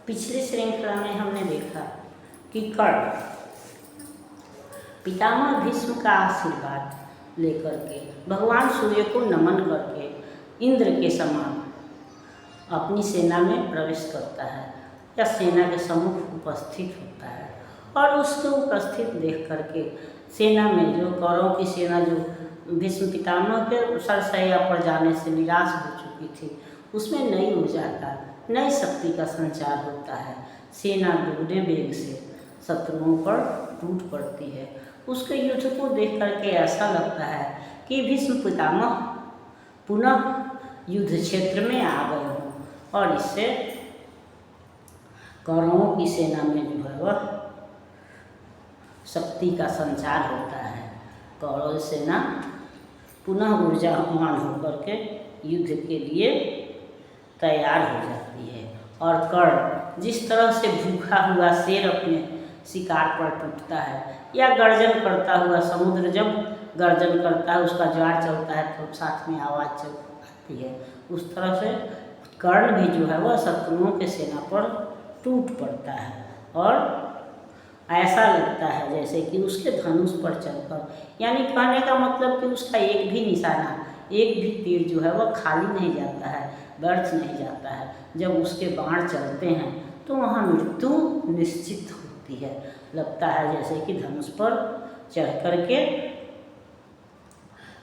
पिछली श्रृंखला में हमने देखा कि कर्ण पितामह भीष्म का आशीर्वाद लेकर के भगवान सूर्य को नमन करके इंद्र के समान अपनी सेना में प्रवेश करता है या सेना के सम्मुख उपस्थित होता है। और उसको उपस्थित देख करके सेना में जो कौरवों की सेना जो भीष्म पितामह के सरसैया पर जाने से निराश हो चुकी थी, उसमें नई ऊर्जा का नई शक्ति का संचार होता है। सेना दुगने वेग से शत्रुओं पर टूट पड़ती है। उसके युद्ध को देख करके ऐसा लगता है कि भीष्म पितामह पुनः युद्ध क्षेत्र में आ गए हों और इससे कौरवों की सेना में जो है वह शक्ति का संचार होता है। कौरव सेना पुनः ऊर्जावान होकर के युद्ध के लिए तैयार हो जाती है। और कर्ण जिस तरह से भूखा हुआ शेर अपने शिकार पर टूटता है या गर्जन करता हुआ समुद्र जब गर्जन करता है उसका ज्वार चलता है तो साथ में आवाज़ चल आती है, उस तरह से कर्ण भी जो है वह शत्रुओं के सेना पर टूट पड़ता है। और ऐसा लगता है जैसे कि उसके धनुष पर चलकर, यानी कहने का मतलब कि उसका एक भी निशाना, एक भी तीर जो है वह खाली नहीं जाता है, व्यर्थ नहीं जाता है। जब उसके बाण चलते हैं तो वहाँ मृत्यु निश्चित होती है। लगता है जैसे कि धनुष पर चढ़ कर के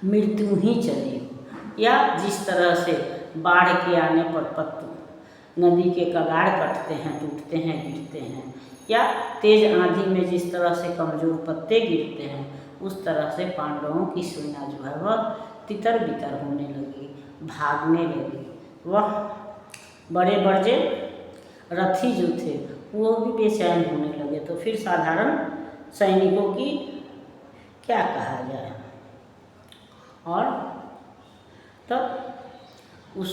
मृत्यु ही चली हो। या जिस तरह से बाढ़ के आने पर नदी के कगार कटते हैं, टूटते हैं, गिरते हैं, या तेज आंधी में जिस तरह से कमजोर पत्ते गिरते हैं, उस तरह से पांडवों की सेना जो है वह तितर बितर होने लगी, भागने लगी। वह बड़े बड़े रथी जो थे वो भी बेचैन होने लगे। तो फिर साधारण सैनिकों की क्या कहा जाए। और तब उस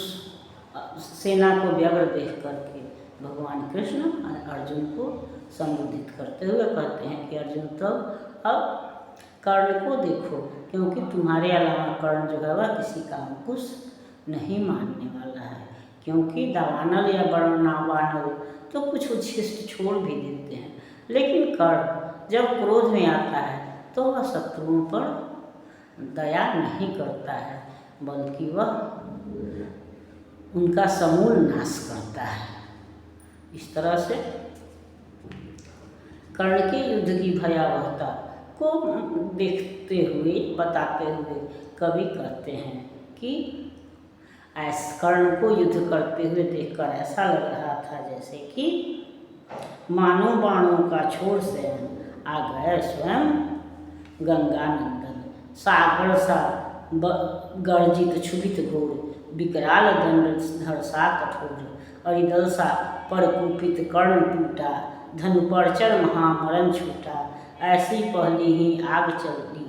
सेना को व्यग्र देख करके भगवान कृष्ण अर्जुन को संबोधित करते हुए कहते हैं कि अर्जुन तो अब कर्ण को देखो, क्योंकि तुम्हारे अलावा कर्ण जो है वह किसी का अंकुश नहीं मानने वाला है। क्योंकि दावानल या वानल तो कुछ उच्छिष्ट छोड़ भी देते हैं, लेकिन कर्ण जब क्रोध में आता है तो वह शत्रुओं पर दया नहीं करता है, बल्कि वह उनका समूल नाश करता है। इस तरह से कर्ण के युद्ध की भयावहता को देखते हुए, बताते हुए कवि कहते हैं कि कर्ण को युद्ध करते हुए देखकर ऐसा लग रहा था जैसे कि मानो बाणों का छोर से आ गए स्वयं गंगानंदन। सागर सा गर्जित क्षुभित घोर, विकराल दंड धरसा कठोर, अरिदल सा परकुपित कर्ण टूटा, धनु पर चढ़ महामरण छूटा। ऐसी पहली ही आग चलती,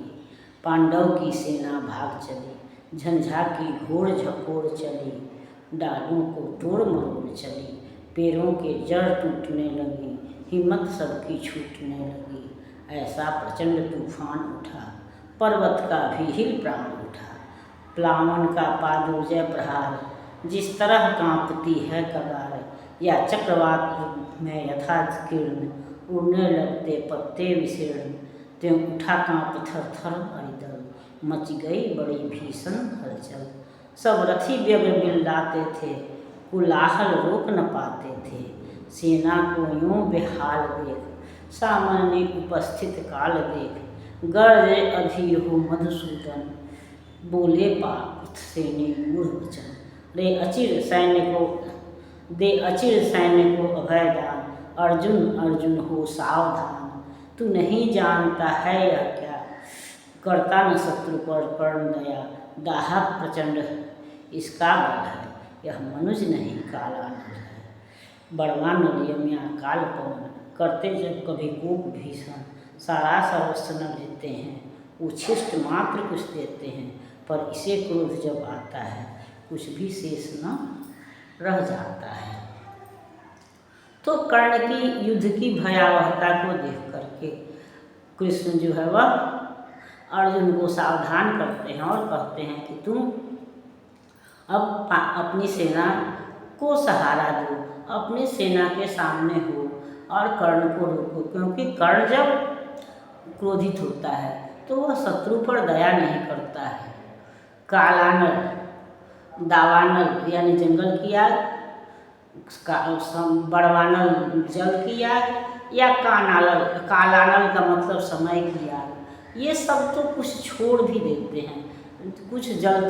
पांडव की सेना भाग चली, झंझा की घोर झकोर चली, डालों को तोड़ मरोड़ चली, पैरों के जड़ टूटने लगी, हिम्मत सबकी छूटने लगी। ऐसा प्रचंड तूफान उठा, पर्वत का भी हिल प्राण उठा, प्लावन का पादुर्जय प्रहार, जिस तरह कांपती है कगार, या चक्रवात में यथाकीर्ण, उड़ने लगते पत्ते विशीर्ण, त्यों उठा कांप थर थर अरिदल, मच गई बड़ी भीषण हलचल। सब रथी व्यग्र बिललाते थे, कोलाहल रोक न पाते थे, सेना को यूं बेहाल देख, सामने उपस्थित काल देख, गर्जे अधीर हो मधुसूदन, बोले पार्थ सेने मूढ़ वचन। दे अचिर सैन्य को अभय दान, अर्जुन अर्जुन हो सावधान। तू नहीं जानता है यह क्या, करता न शत्रु पर कर्ण दया, दाहक प्रचंड इसका बल है, यह मनुज नहीं काला नल है। बड़वा नलियम या काल पवन, करते जब कभी कोप भीषण, सारा सर्वस्व न लेते हैं, उच्छिष्ट मात्र कुछ देते हैं, पर इसे क्रोध जब आता है कुछ भी शेष न रह जाता है। तो कर्ण की युद्ध की भयावहता को देख करके कृष्ण जो है वह अर्जुन को सावधान करते हैं और कहते हैं कि तुम अब अपनी सेना को सहारा दो, अपनी सेना के सामने हो और कर्ण को रोको, क्योंकि कर्ण जब क्रोधित होता है तो वह शत्रु पर दया नहीं करता है। कालानल, दावानल यानी जंगल की आग, बड़वानल जल की आग, या कालानल का मतलब समय की आग, ये सब तो कुछ छोड़ भी देते हैं। कुछ जल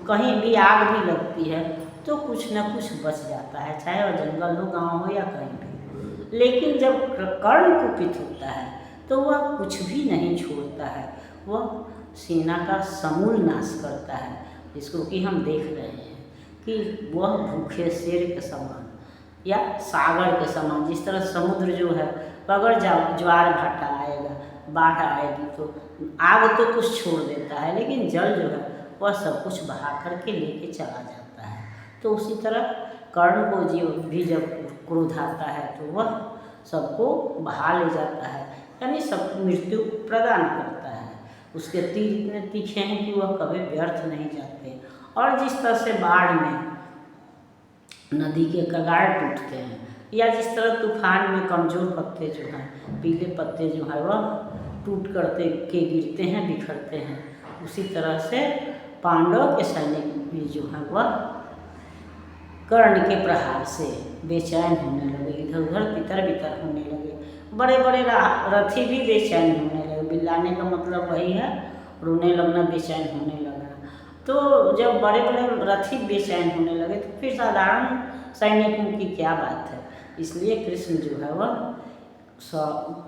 कहीं भी आग भी लगती है तो कुछ न कुछ बच जाता है, चाहे वह जंगल हो, गांव हो या कहीं भी। लेकिन जब कर्ण कुपित होता है तो वह कुछ भी नहीं छोड़ता है, वह सेना का समूल नाश करता है, जिसको कि हम देख रहे हैं कि वह भूखे शेर के समान या सागर के समान, जिस तरह समुद्र जो है अगर ज्वार भाटा आएगा, बाढ़ आएगी तो आग तो कुछ छोड़ देता है, लेकिन जल जो है वह सब कुछ बहा करके लेके चला जाता है। तो उसी तरह कर्ण को भी जब क्रोध आता है तो वह सबको बहा ले जाता है, यानी सब मृत्यु प्रदान करता है। उसके तीर इतने तीखे हैं कि वह कभी व्यर्थ नहीं जाते। और जिस तरह से बाढ़ में नदी के कगार टूटते हैं, या जिस तरह तूफान में कमज़ोर पत्ते जो हैं, पीले पत्ते जो हैं वह टूट करते के गिरते हैं, बिखरते हैं, उसी तरह से पांडव के सैनिक भी जो हैं वह कर्ण के प्रहार से बेचैन होने लगे, इधर उधर तितर बितर होने लगे। बड़े बड़े रथी भी बेचैन होने लगे। बिल्लाने का मतलब वही है, रोने लगना, बेचैन होने लगना। तो जब बड़े बड़े रथी बेचैन होने लगे तो फिर साधारण सैनिकों की क्या बात है। इसलिए कृष्ण जो है वह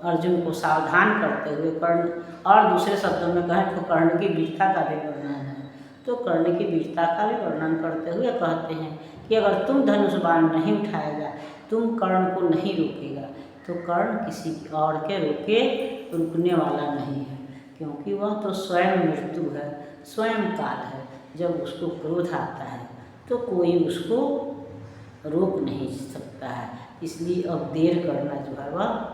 अर्जुन को सावधान करते हुए कर्ण, और दूसरे शब्दों में कहें तो कर्ण की वीरता का भी वर्णन है, तो कर्ण की वीरता का भी वर्णन करते हुए कहते हैं कि अगर तुम धनुष बाण नहीं उठाएगा, तुम कर्ण को नहीं रोकेगा, तो कर्ण किसी और के रुकने वाला नहीं है, क्योंकि वह तो स्वयं मृत्यु है, स्वयं काल है। जब उसको क्रोध आता है तो कोई उसको रोक नहीं सकता है। इसलिए अब देर करना जो है वह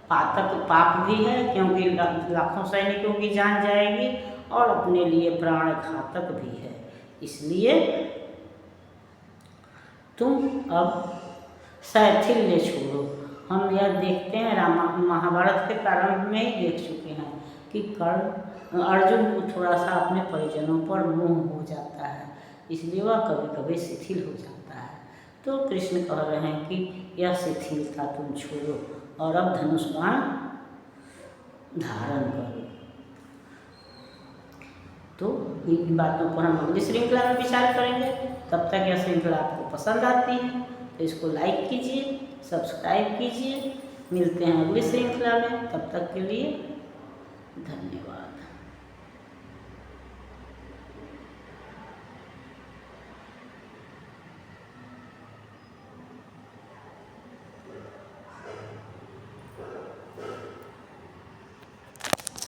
पाप भी है, क्योंकि लाखों सैनिकों की जान जाएगी, और अपने लिए प्राण घातक भी है। इसलिए तुम अब शैथिल्य छोड़ो। हम यह देखते हैं, महाभारत के प्रारंभ में ही देख चुके हैं कि अर्जुन को थोड़ा सा अपने परिजनों पर मोह हो जाता है, इसलिए वह कभी कभी शिथिल हो जाता है। तो कृष्ण कह रहे हैं कि यह शिथिलता तुम छोड़ो और अब धनुष बाण धारण करो। तो इन बातों पर हम अगली श्रृंखला में विचार करेंगे। तब तक यह श्रृंखला आपको पसंद आती है तो इसको लाइक कीजिए, सब्सक्राइब कीजिए। मिलते हैं अगली श्रृंखला में, तब तक के लिए धन्यवाद।